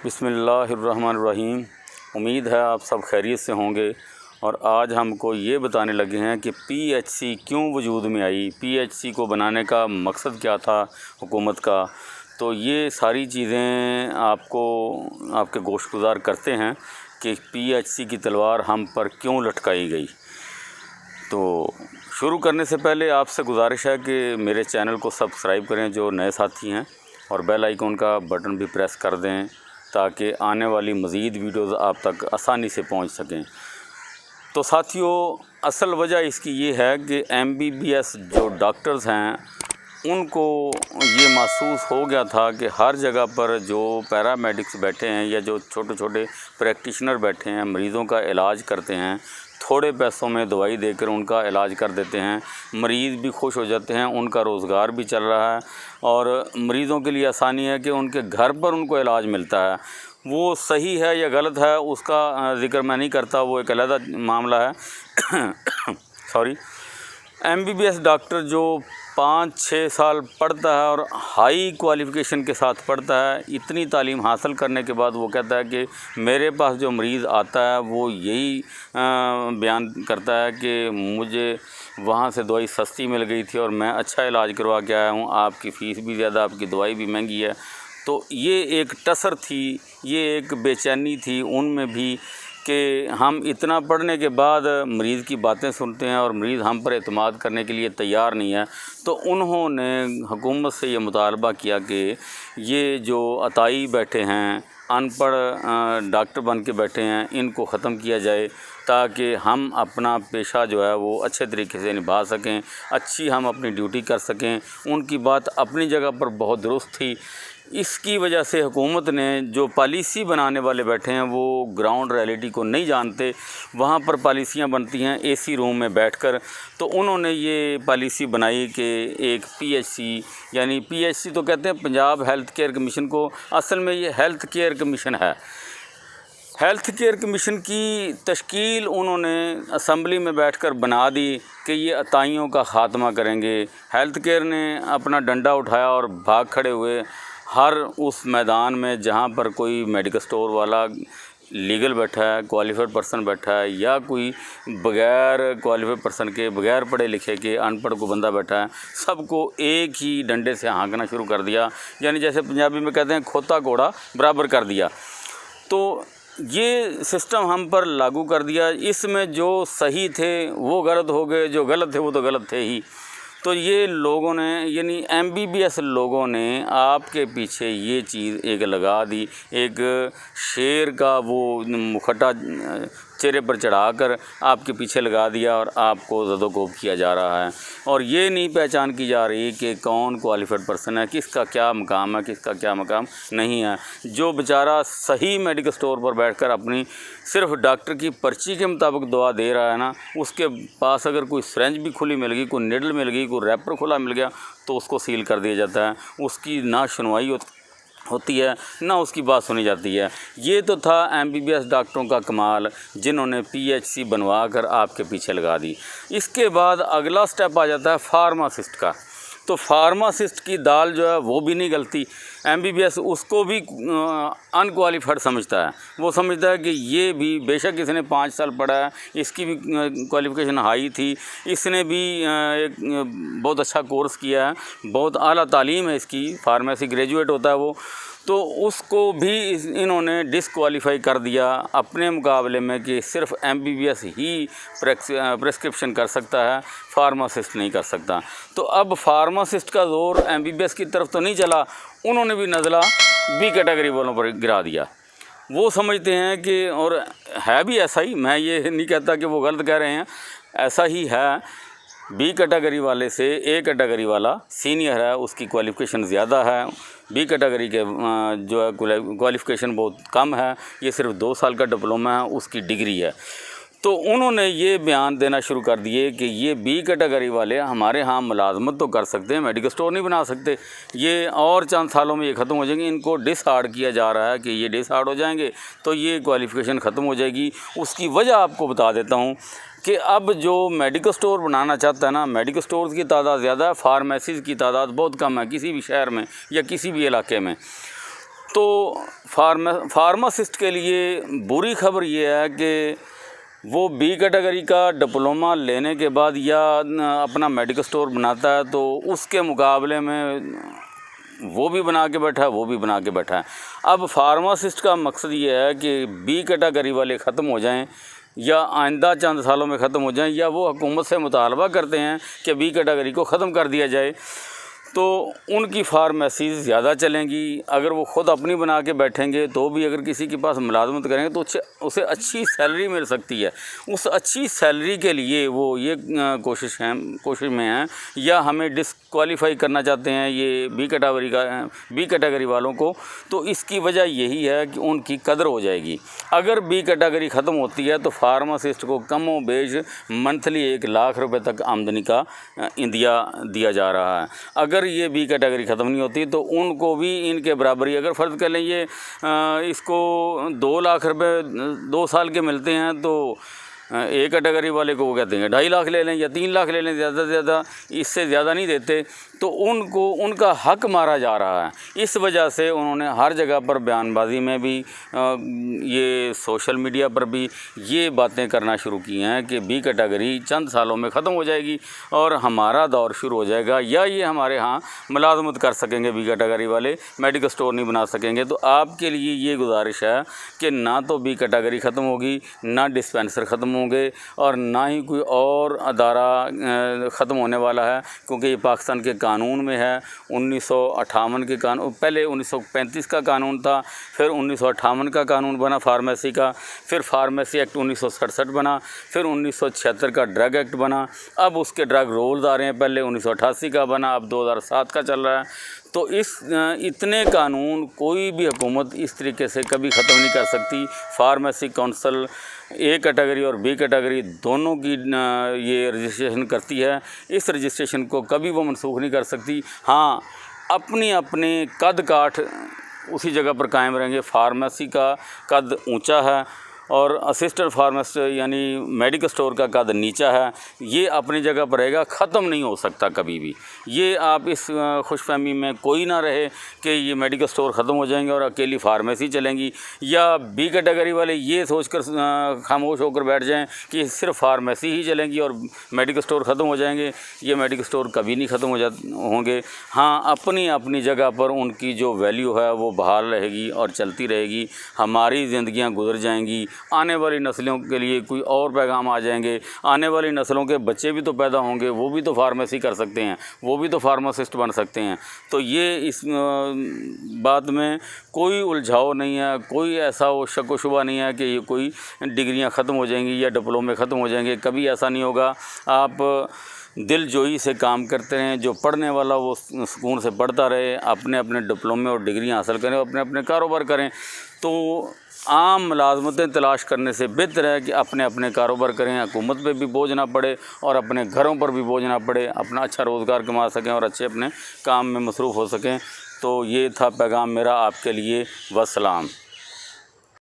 बिस्मिल्लाहिर्रहमानिर्रहीम। उम्मीद है आप सब खैरियत से होंगे। और आज हमको ये बताने लगे हैं कि पीएचसी क्यों वजूद में आई, पीएचसी को बनाने का मकसद क्या था हुकूमत का। तो ये सारी चीज़ें आपको आपके गोशगुजार करते हैं कि पीएचसी की तलवार हम पर क्यों लटकाई गई। तो शुरू करने से पहले आपसे गुजारिश है कि मेरे चैनल को सब्सक्राइब करें जो नए साथी हैं, और बेल आइकन का बटन भी प्रेस कर दें ताकि आने वाली मज़ीद वीडियोज़ आप तक आसानी से पहुंच सकें। तो साथियों, असल वजह इसकी ये है कि एमबीबीएस जो डॉक्टर्स हैं उनको ये महसूस हो गया था कि हर जगह पर जो पैरामेडिक्स बैठे हैं या जो छोटे छोटे प्रैक्टिशनर बैठे हैं, मरीज़ों का इलाज करते हैं, थोड़े पैसों में दवाई देकर उनका इलाज कर देते हैं, मरीज़ भी खुश हो जाते हैं, उनका रोज़गार भी चल रहा है और मरीज़ों के लिए आसानी है कि उनके घर पर उनको इलाज मिलता है। वो सही है या गलत है उसका ज़िक्र मैं नहीं करता, वो एक अलग मामला है। सॉरी। एमबीबीएस डॉक्टर जो 5-6 साल पढ़ता है और हाई क्वालिफ़िकेशन के साथ पढ़ता है, इतनी तालीम हासिल करने के बाद वो कहता है कि मेरे पास जो मरीज़ आता है वो यही बयान करता है कि मुझे वहाँ से दवाई सस्ती मिल गई थी और मैं अच्छा इलाज करवा के आया हूँ, आपकी फ़ीस भी ज़्यादा, आपकी दवाई भी महंगी है। तो ये एक टसर थी, ये एक बेचैनी थी उनमें भी कि हम इतना पढ़ने के बाद मरीज़ की बातें सुनते हैं और मरीज़ हम पर एतमाद करने के लिए तैयार नहीं है। तो उन्होंने हुकूमत से ये मुतालबा किया कि ये जो अताई बैठे हैं, अनपढ़ डॉक्टर बन के बैठे हैं, इनको ख़त्म किया जाए ताकि हम अपना पेशा जो है वो अच्छे तरीके से निभा सकें, अच्छी हम अपनी ड्यूटी कर सकें। उनकी बात अपनी जगह पर बहुत दुरुस्त थी। इसकी वजह से हुकूमत ने जो पॉलिसी बनाने वाले बैठे हैं वो ग्राउंड रियलिटी को नहीं जानते। वहाँ पर पॉलिसियाँ बनती हैं एसी रूम में बैठकर। तो उन्होंने ये पॉलिसी बनाई कि एक पीएचसी, यानी पीएचसी तो कहते हैं पंजाब हेल्थ केयर कमीशन को, असल में ये हेल्थ केयर कमीशन है। हेल्थ केयर कमीशन की तश्कील उन्होंने असम्बली में बैठकर बना दी कि ये अताइयों का ख़ात्मा करेंगे। हेल्थ केयर ने अपना डंडा उठाया और भाग खड़े हुए हर उस मैदान में जहाँ पर कोई मेडिकल स्टोर वाला लीगल बैठा है, क्वालिफाइड पर्सन बैठा है, या कोई बग़ैर क्वालिफाइड पर्सन के, बग़ैर पढ़े लिखे के अनपढ़ को बंदा बैठा है, सबको एक ही डंडे से हाँकना शुरू कर दिया। यानी जैसे पंजाबी में कहते हैं खोता घोड़ा बराबर कर दिया। तो ये सिस्टम हम पर लागू कर दिया। इसमें जो सही थे वो गलत हो गए, जो गलत थे वो तो गलत थे ही। तो ये लोगों ने, यानी एमबीबीएस लोगों ने आपके पीछे ये चीज़ एक लगा दी, एक शेर का वो मुखटा चेहरे पर चढ़ाकर आपके पीछे लगा दिया और आपको ज़दोकोब किया जा रहा है। और ये नहीं पहचान की जा रही कि कौन क्वालिफाइड पर्सन है, किसका क्या मकाम है, किसका क्या मकाम नहीं है। जो बेचारा सही मेडिकल स्टोर पर बैठकर अपनी सिर्फ डॉक्टर की पर्ची के मुताबिक दवा दे रहा है ना, उसके पास अगर कोई सिरिंज भी खुली मिल गई, कोई निडल मिल गई, कोई रैपर खुला मिल गया तो उसको सील कर दिया जाता है। उसकी ना सुनवाई होती है ना उसकी बात सुनी जाती है। ये तो था एमबीबीएस डॉक्टरों का कमाल, जिन्होंने पीएचसी बनवा कर आपके पीछे लगा दी। इसके बाद अगला स्टेप आ जाता है फार्मासिस्ट का। तो फार्मासिस्ट की दाल जो है वो भी नहीं गलती। एमबीबीएस उसको भी अनक्वालिफाइड समझता है। वो समझता है कि ये भी, बेशक इसने 5 साल पढ़ा है, इसकी भी क्वालिफ़िकेशन हाई थी, इसने भी एक बहुत अच्छा कोर्स किया है, बहुत आला तालीम है इसकी, फार्मेसी ग्रेजुएट होता है वो, तो उसको भी इन्होंने डिसक्वालीफाई कर दिया अपने मुकाबले में कि सिर्फ एमबीबीएस ही प्रेस्क्रिप्शन कर सकता है, फार्मासिस्ट नहीं कर सकता। तो अब फार्मासिस्ट का ज़ोर एमबीबीएस की तरफ तो नहीं चला, उन्होंने भी नज़ला बी कैटेगरी वालों पर गिरा दिया। वो समझते हैं कि, और है भी ऐसा ही, मैं ये नहीं कहता कि वो गलत कह रहे हैं, ऐसा ही है। बी कैटेगरी वाले से ए कैटेगरी वाला सीनियर है, उसकी क्वालिफ़िकेशन ज़्यादा है। बी कैटेगरी के जो है क्वालिफ़िकेशन बहुत कम है, ये सिर्फ 2 साल का डिप्लोमा है, उसकी डिग्री है। तो उन्होंने ये बयान देना शुरू कर दिए कि ये बी कैटेगरी वाले हमारे यहाँ मुलाजमत तो कर सकते हैं, मेडिकल स्टोर नहीं बना सकते। ये और चंद सालों में ये ख़त्म हो जाएंगे। इनको डिसहार्ड किया जा रहा है कि ये डिसहार्ड हो जाएंगे तो ये क्वालिफ़िकेशन ख़त्म हो जाएगी। उसकी वजह आपको बता देता हूँ कि अब जो मेडिकल स्टोर बनाना चाहता है ना, मेडिकल स्टोर्स की तादाद ज़्यादा है, फार्मेसीज़ की तादाद बहुत कम है किसी भी शहर में या किसी भी इलाके में। तो फार्मासिस्ट के लिए बुरी खबर ये है कि वो बी कैटेगरी का डिप्लोमा लेने के बाद या अपना मेडिकल स्टोर बनाता है तो उसके मुकाबले में वो भी बना के बैठा है, वो भी बना के बैठा है। अब फार्मासिस्ट का मकसद ये है कि बी कैटेगरी वाले ख़त्म हो जाएं या आइंदा चंद सालों में ख़त्म हो जाएं, या वो हुकूमत से मुतालबा करते हैं कि बी कैटेगरी को ख़त्म कर दिया जाए, तो उनकी फार्मेसीज़ ज़्यादा चलेंगी। अगर वो ख़ुद अपनी बना के बैठेंगे तो भी अगर किसी के पास मुलाजमत करेंगे तो उसे अच्छी सैलरी मिल सकती है। उस अच्छी सैलरी के लिए वो ये कोशिश में हैं या हमें डिसक्वालीफाई करना चाहते हैं ये बी कैटेगरी वालों को। तो इसकी वजह यही है कि उनकी कदर हो जाएगी। अगर बी कैटेगरी ख़त्म होती है तो फार्मासिस्ट को कम व बेश मंथली 1 लाख रुपए तक आमदनी का इंदिया दिया जा रहा है। अगर ये बी कैटेगरी ख़त्म नहीं होती तो उनको भी इनके बराबरी, अगर फ़र्ज़ कर लें ये इसको 2 लाख रुपए 2 साल के मिलते हैं तो ए कैटेगरी वाले को वो कहते हैं 2.5 लाख ले लें या 3 लाख ले लें, ज़्यादा से ज़्यादा, इससे ज़्यादा नहीं देते। तो उनको उनका हक मारा जा रहा है। इस वजह से उन्होंने हर जगह पर बयानबाजी में भी ये सोशल मीडिया पर भी ये बातें करना शुरू की हैं कि बी कैटेगरी चंद सालों में ख़त्म हो जाएगी और हमारा दौर शुरू हो जाएगा, या ये हमारे यहाँ मुलाजमत कर सकेंगे बी कैटेगरी वाले, मेडिकल स्टोर नहीं बना सकेंगे। तो आपके लिए ये गुजारिश है कि ना तो बी कैटेगरी ख़त्म होगी, ना डिस्पेंसर ख़त्म होंगे और ना ही कोई और अदारा ख़त्म होने वाला है, क्योंकि ये पाकिस्तान के कानून में है। 1958 के कानून, पहले 1935 का कानून था, फिर 1958 का कानून बना फार्मेसी का, फिर फार्मेसी एक्ट 1967 बना, फिर 1976 का ड्रग एक्ट बना, अब उसके ड्रग रूल्स आ रहे हैं, पहले 1988 का बना, अब 2007 का चल रहा है। तो इतने कानून कोई भी हुकूमत इस तरीके से कभी ख़त्म नहीं कर सकती। फार्मेसी काउंसिल ए कैटेगरी और बी कैटेगरी दोनों की ये रजिस्ट्रेशन करती है। इस रजिस्ट्रेशन को कभी वो मनसूख नहीं कर सकती। हाँ, अपने कद काठ उसी जगह पर कायम रहेंगे। फार्मेसी का कद ऊंचा है और असिस्टेंट फार्मासिस्ट यानी मेडिकल स्टोर का कद नीचा है, ये अपनी जगह पर रहेगा, ख़त्म नहीं हो सकता कभी भी। ये आप इस खुशफहमी में कोई ना रहे कि ये मेडिकल स्टोर ख़त्म हो जाएंगे और अकेली फार्मेसी चलेंगी, या बी कैटेगरी वाले ये सोचकर खामोश होकर बैठ जाएं कि सिर्फ फार्मेसी ही चलेंगी और मेडिकल स्टोर ख़त्म हो जाएंगे। ये मेडिकल स्टोर कभी नहीं ख़त्म होंगे। हाँ, अपनी जगह पर उनकी जो वैल्यू है वो बहाल रहेगी और चलती रहेगी। हमारी ज़िंदगियाँ गुजर जाएंगी, आने वाली नस्लों के लिए कोई और पैगाम आ जाएंगे। आने वाली नस्लों के बच्चे भी तो पैदा होंगे, वो भी तो फार्मेसी कर सकते हैं, वो भी तो फार्मासिस्ट बन सकते हैं। तो ये इस बात में कोई उलझाव नहीं है, कोई ऐसा शक व शुबा नहीं है कि ये कोई डिग्रियां ख़त्म हो जाएंगी या डिप्लोमे ख़त्म हो जाएंगे। कभी ऐसा नहीं होगा। आप दिल जोई से काम करते रहें, जो पढ़ने वाला वो सुकून से पढ़ता रहे, अपने डिप्लोमे और डिग्रियां हासिल करें, अपने कारोबार करें। तो आम मुलाजमतें तलाश करने से बेहतर है कि अपने कारोबार करें, हुकूमत पे भी बोझ ना पड़े और अपने घरों पर भी बोझ ना पड़े, अपना अच्छा रोज़गार कमा सकें और अच्छे अपने काम में मसरूफ़ हो सकें। तो ये था पैगाम मेरा आपके लिए। वस्सलाम।